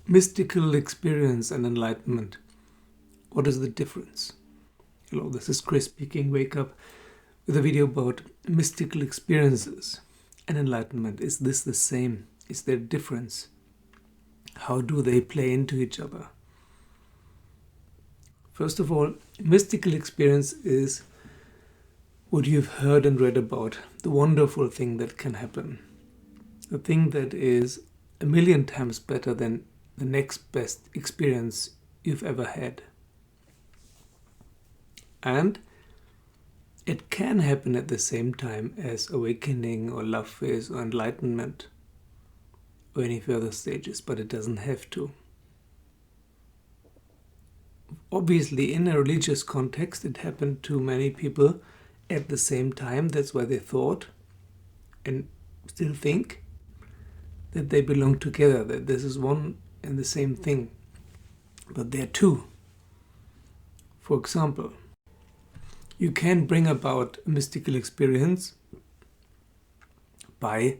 Mystical experience and enlightenment. What is the difference? Hello, this is Chris speaking. Wake up with a video about mystical experiences and enlightenment. Is this the same? Is there a difference? How do they play into each other? First of all, mystical experience is what you've heard and read about, the wonderful thing that can happen, the thing that is a million times better than the next best experience you've ever had. And it can happen at the same time as awakening or love phase or enlightenment or any further stages, but it doesn't have to. Obviously, in a religious context, it happened to many people at the same time. That's why they thought and still think that they belong together, that this is one and the same thing. But there are two. For example, you can bring about a mystical experience by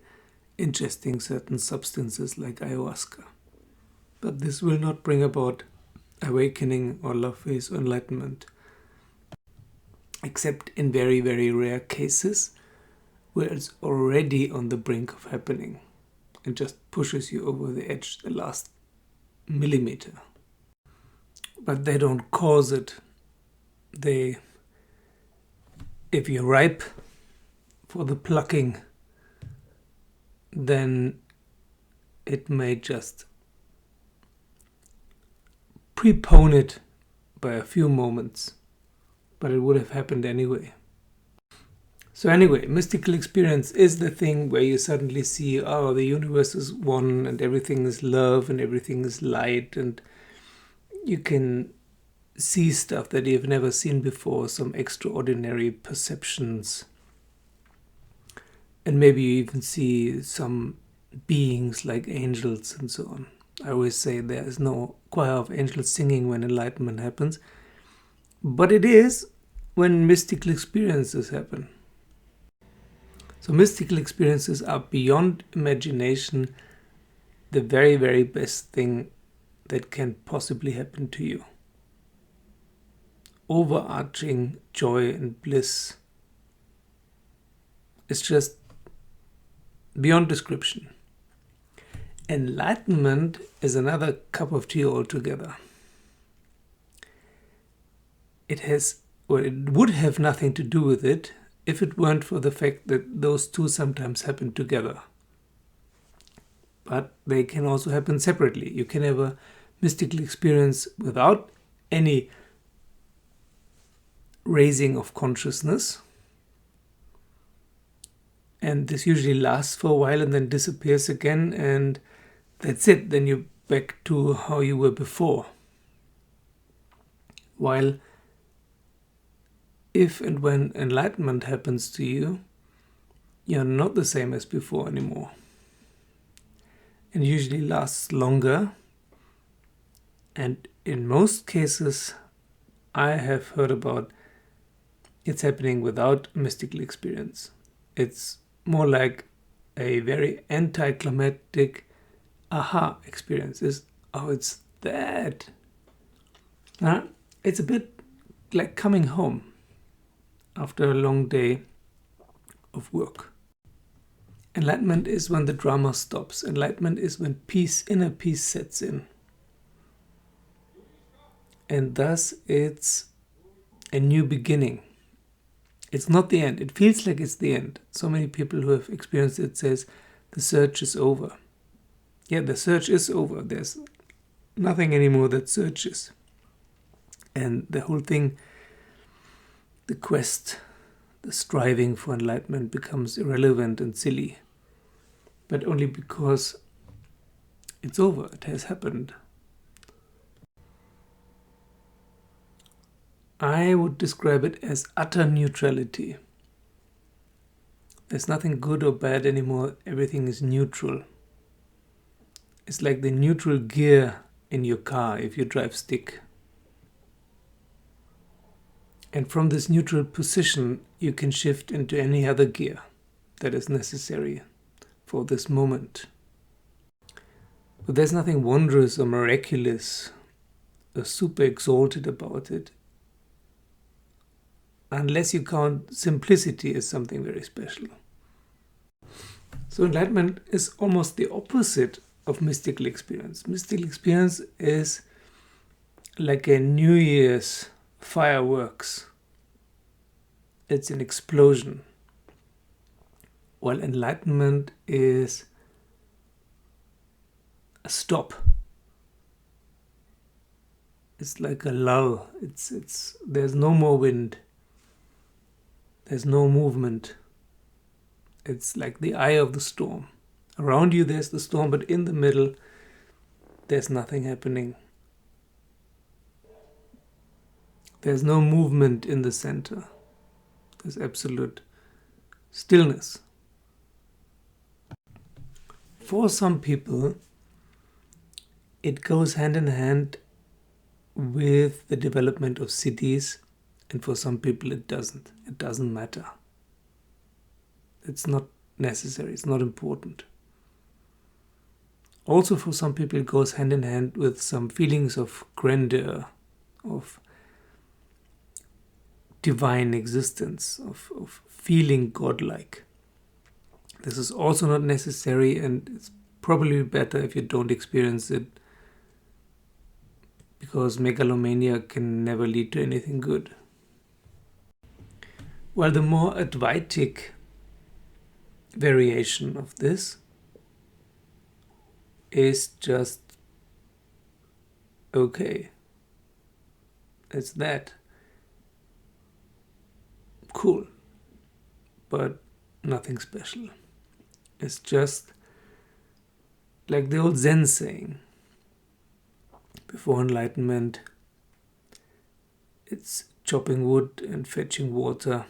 ingesting certain substances like ayahuasca. But this will not bring about awakening or love phase or enlightenment, except in very, very rare cases where it's already on the brink of happening and just pushes you over the edge the last millimeter. But they don't cause it. If you're ripe for the plucking, then it may just prepone it by a few moments, but it would have happened anyway. So anyway, mystical experience is the thing where you suddenly see, oh, the universe is one and everything is love and everything is light, and you can see stuff that you've never seen before, some extraordinary perceptions. And maybe you even see some beings like angels and so on. I always say there is no choir of angels singing when enlightenment happens, but it is when mystical experiences happen. So mystical experiences are beyond imagination the very, very best thing that can possibly happen to you. Overarching joy and bliss. It's just beyond description. Enlightenment is another cup of tea altogether. It would have nothing to do with it if it weren't for the fact that those two sometimes happen together. But they can also happen separately. You can have a mystical experience without any raising of consciousness, and this usually lasts for a while and then disappears again, and that's it. Then you're back to how you were before. While if and when enlightenment happens to you, you're not the same as before anymore, and usually lasts longer. And in most cases I have heard about, it's happening without mystical experience. It's more like a very anticlimactic aha experience. It's that. It's a bit like coming home after a long day of work. Enlightenment is when the drama stops. Enlightenment is when inner peace sets in. And thus it's a new beginning. It's not the end. It feels like it's the end. So many people who have experienced it says the search is over. Yeah, the search is over. There's nothing anymore that searches. And the whole thing, the quest, the striving for enlightenment becomes irrelevant and silly. But only because it's over. It has happened. I would describe it as utter neutrality. There's nothing good or bad anymore. Everything is neutral. It's like the neutral gear in your car if you drive stick. And from this neutral position, you can shift into any other gear that is necessary for this moment. But there's nothing wondrous or miraculous or super exalted about it, unless you count simplicity as something very special. So enlightenment is almost the opposite of mystical experience. Mystical experience is like a New Year's fireworks. It's an explosion. While enlightenment is a stop. It's like a lull. There's no more wind. There's no movement. It's like the eye of the storm. Around you there's the storm, but in the middle there's nothing happening. There's no movement in the center. There's absolute stillness. For some people, it goes hand in hand with the development of cities, and for some people it doesn't. It doesn't matter. It's not necessary. It's not important. Also, for some people, it goes hand in hand with some feelings of grandeur, of divine existence, of feeling godlike. This is also not necessary, and it's probably better if you don't experience it, because megalomania can never lead to anything good. Well, the more Advaitic variation of this is just okay. It's that. Cool. But nothing special. It's just like the old Zen saying, before enlightenment, it's chopping wood and fetching water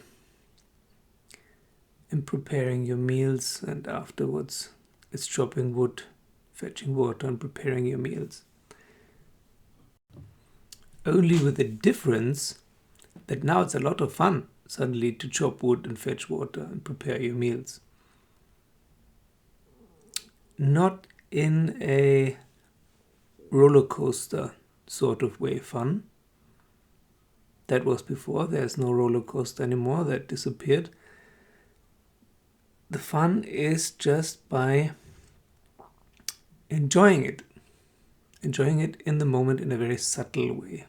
and preparing your meals, and afterwards it's chopping wood, fetching water and preparing your meals. Only with the difference that now it's a lot of fun suddenly to chop wood and fetch water and prepare your meals. Not in a roller coaster sort of way fun. That was before. There's no roller coaster anymore. That disappeared. The fun is just by enjoying it. Enjoying it in the moment in a very subtle way.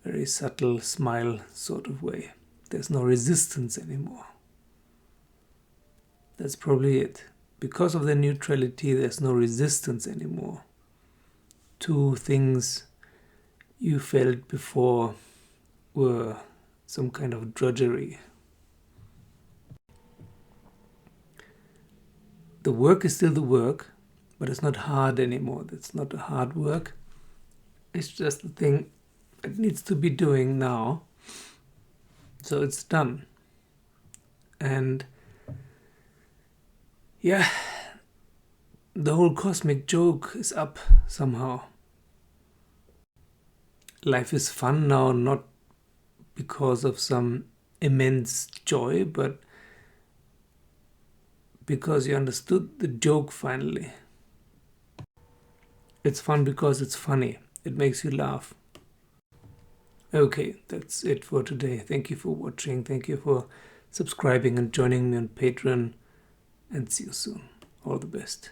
Very subtle smile sort of way. There's no resistance anymore. That's probably it. Because of the neutrality, there's no resistance anymore to things you felt before were some kind of drudgery. The work is still the work, but it's not hard anymore. It's not a hard work. It's just the thing that needs to be doing now. So it's done. And yeah, the whole cosmic joke is up somehow. Life is fun now, not because of some immense joy, but because you understood the joke finally. It's fun because it's funny. It makes you laugh. Okay, that's it for today. Thank you for watching. Thank you for subscribing and joining me on Patreon. And see you soon. All the best.